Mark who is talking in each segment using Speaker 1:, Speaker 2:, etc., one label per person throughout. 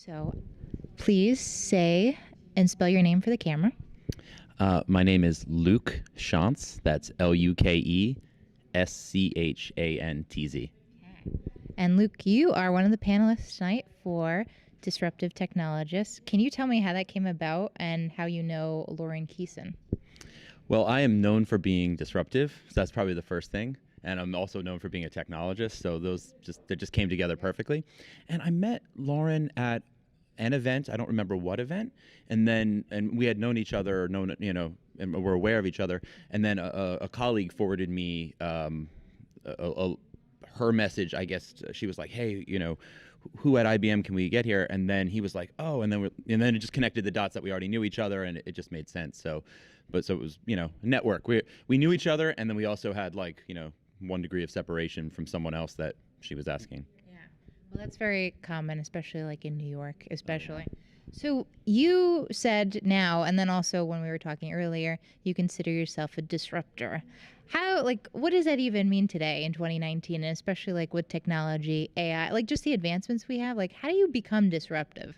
Speaker 1: So please say and spell your name for the camera.
Speaker 2: My name is Luke Schantz. That's Lukeschantz.
Speaker 1: And Luke, you are one of the panelists tonight for Disruptive Technologists. Can you tell me how that came about and how you know Lauren Keeson?
Speaker 2: Well, I am known for being disruptive, so that's probably the first thing. And I'm also known for being a technologist, so they just came together perfectly. And I met Lauren at an event, I don't remember what event, and we had known each other, and were aware of each other. And then a colleague forwarded me her message. I guess she was like, "Hey, who at IBM can we get here?" And then he was like, "Oh," and then it just connected the dots that we already knew each other, and it just made sense. So it was network. We knew each other, and then we also had 1 degree of separation from someone else that she was asking.
Speaker 1: Well, that's very common, especially like in New York, especially. So you said now, and then also when we were talking earlier, you consider yourself a disruptor. What does that even mean today in 2019, and especially with technology, AI, just the advancements we have? How do you become disruptive?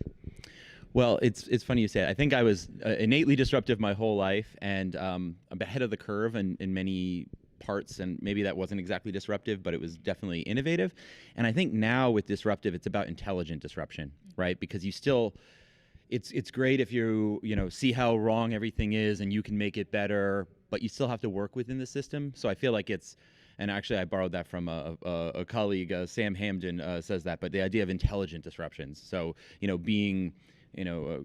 Speaker 2: Well, it's funny you say it. I think I was innately disruptive my whole life, and I'm ahead of the curve in many parts, and maybe that wasn't exactly disruptive, but it was definitely innovative. And I think now with disruptive, it's about intelligent disruption, right? Because it's great if you see how wrong everything is and you can make it better, but you still have to work within the system. So I feel like and actually I borrowed that from a colleague, Sam Hamden says that, but the idea of intelligent disruptions. So being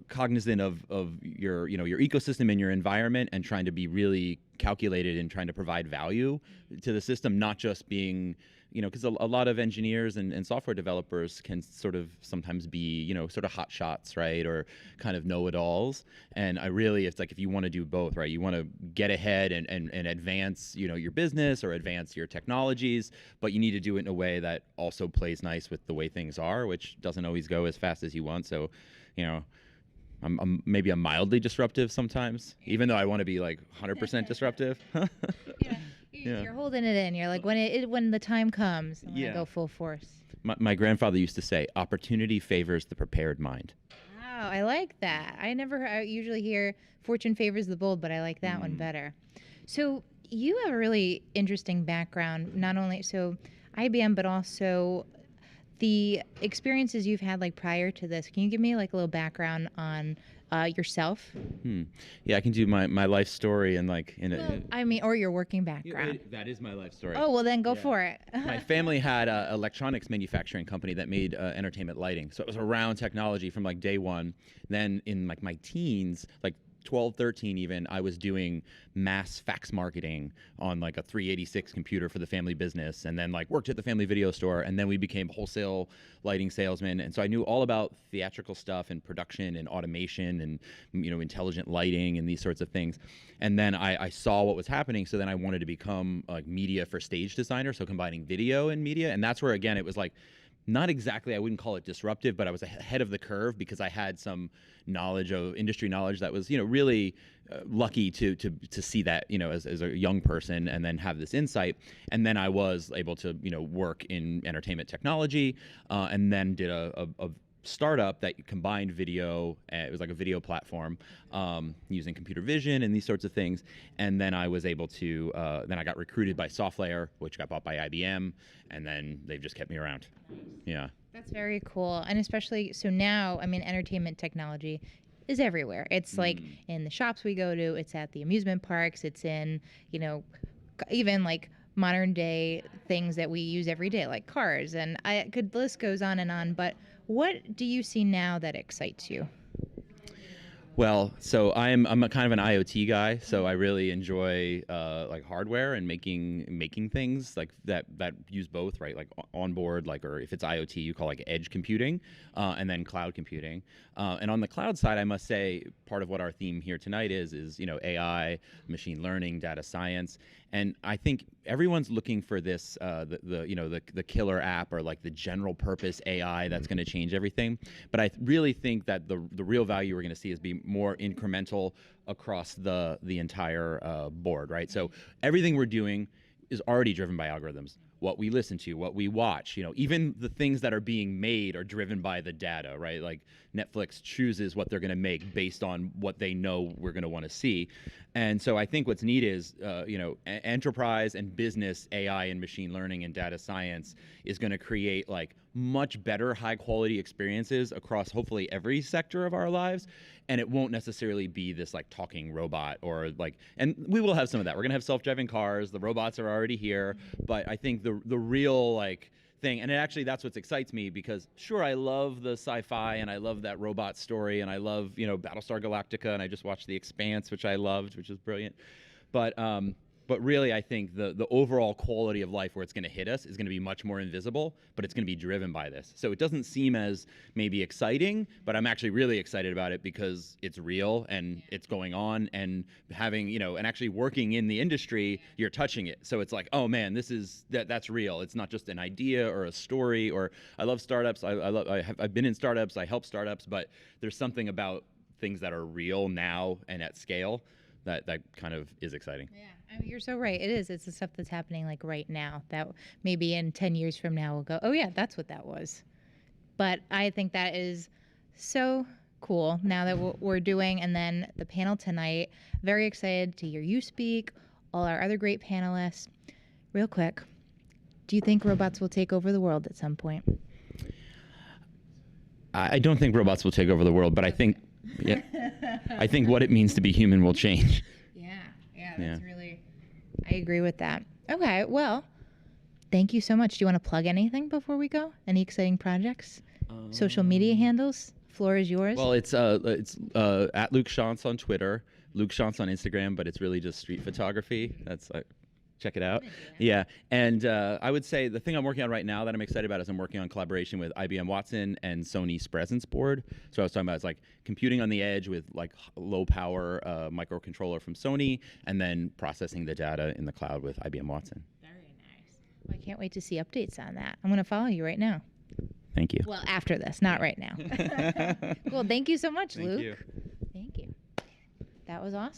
Speaker 2: cognizant of your your ecosystem and your environment, and trying to be really calculated and trying to provide value to the system, not just being because a lot of engineers and software developers can sort of sometimes be sort of hot shots, right, or kind of know-it-alls. And it's like, if you want to do both, right, you want to get ahead and advance your business or advance your technologies, but you need to do it in a way that also plays nice with the way things are, which doesn't always go as fast as you want. So I'm maybe mildly disruptive sometimes, even though I want to be 100% disruptive.
Speaker 1: You're holding it in. You're like, when the time comes, I'm gonna go full force.
Speaker 2: My grandfather used to say, "Opportunity favors the prepared mind."
Speaker 1: Wow, I like that. I usually hear "fortune favors the bold," but I like that one better. So you have a really interesting background, not only IBM, but also the experiences you've had prior to this. Can you give me a little background on yourself?
Speaker 2: Yeah, I can do my life story and
Speaker 1: or your working background.
Speaker 2: That is my life story.
Speaker 1: Oh, well then go for it.
Speaker 2: My family had an electronics manufacturing company that made entertainment lighting. So it was around technology from day one. Then in my teens, 12, 13 even, I was doing mass fax marketing on a 386 computer for the family business, and then worked at the family video store, and then we became wholesale lighting salesmen. And so I knew all about theatrical stuff and production and automation and intelligent lighting and these sorts of things. And then I saw what was happening, so then I wanted to become media for stage designer, so combining video and media. And that's where, again, it was not exactly, I wouldn't call it disruptive, but I was ahead of the curve because I had some industry knowledge that was, really lucky to see that, as a young person, and then have this insight. And then I was able to, work in entertainment technology, and then did a startup that combined video. It was like a video platform using computer vision and these sorts of things. And then I was able to, then I got recruited by SoftLayer, which got bought by IBM, and then they've just kept me around. Yeah.
Speaker 1: That's very cool. And especially, so now, entertainment technology is everywhere. It's in the shops we go to, it's at the amusement parks, it's in, even modern day things that we use every day, like cars. And the list goes on, but what do you see now that excites you?
Speaker 2: Well, so I'm a kind of an IoT guy, so I really enjoy hardware and making things that use both, right? Onboard, or if it's IoT, you call edge computing, and then cloud computing. And on the cloud side, I must say, part of what our theme here tonight is AI, machine learning, data science. And I think everyone's looking for this, the killer app, or the general purpose AI that's going to change everything. But I really think that the real value we're going to see is be more incremental across the entire board, right? So everything we're doing is already driven by algorithms. what we listen to, what we watch, even the things that are being made are driven by the data, right? Like Netflix chooses what they're going to make based on what they know we're going to want to see. And so I think what's neat is, enterprise and business AI and machine learning and data science is going to create like much better high quality experiences across hopefully every sector of our lives. And it won't necessarily be this like talking robot or like, and we will have some of that. We're gonna have self-driving cars. The robots are already here, but I think the real like thing, and that's what excites me, because sure, I love the sci-fi and I love that robot story and I love Battlestar Galactica, and I just watched The Expanse, which I loved, which is brilliant. But really, I think the overall quality of life where it's going to hit us is going to be much more invisible, but it's going to be driven by this. So it doesn't seem as maybe exciting, but I'm actually really excited about it because it's real and it's going on, and having, and actually working in the industry, you're touching it. So it's like, oh man, that's real. It's not just an idea or a story. Or I love startups. I've been in startups. I help startups, but there's something about things that are real now and at scale that kind of is exciting.
Speaker 1: Yeah. I mean, you're so right. It is. It's the stuff that's happening like right now that maybe in 10 years from now we'll go, oh yeah, that's what that was. But I think that is so cool now that we're doing. And then the panel tonight, very excited to hear you speak, all our other great panelists. Real quick, do you think robots will take over the world at some point?
Speaker 2: I don't think robots will take over the world, but I think, I think what it means to be human will change.
Speaker 1: That's really, I agree with that. Okay, well, thank you so much. Do you want to plug anything before we go? Any exciting projects? Social media handles? Floor is yours.
Speaker 2: Well, it's at Luke Schantz on Twitter, Luke Schantz on Instagram, but it's really just street photography. That's check it out. Yeah. And I would say the thing I'm working on right now that I'm excited about is I'm working on collaboration with IBM Watson and Sony's Presence Board. So I was talking about, it's like computing on the edge with like low power microcontroller from Sony, and then processing the data in the cloud with IBM Watson.
Speaker 1: Very nice. Well, I can't wait to see updates on that. I'm going to follow you right now.
Speaker 2: Thank you.
Speaker 1: Well, after this, not right now. Cool. Thank you so much, Luke.
Speaker 2: Thank you.
Speaker 1: Thank you. That was awesome.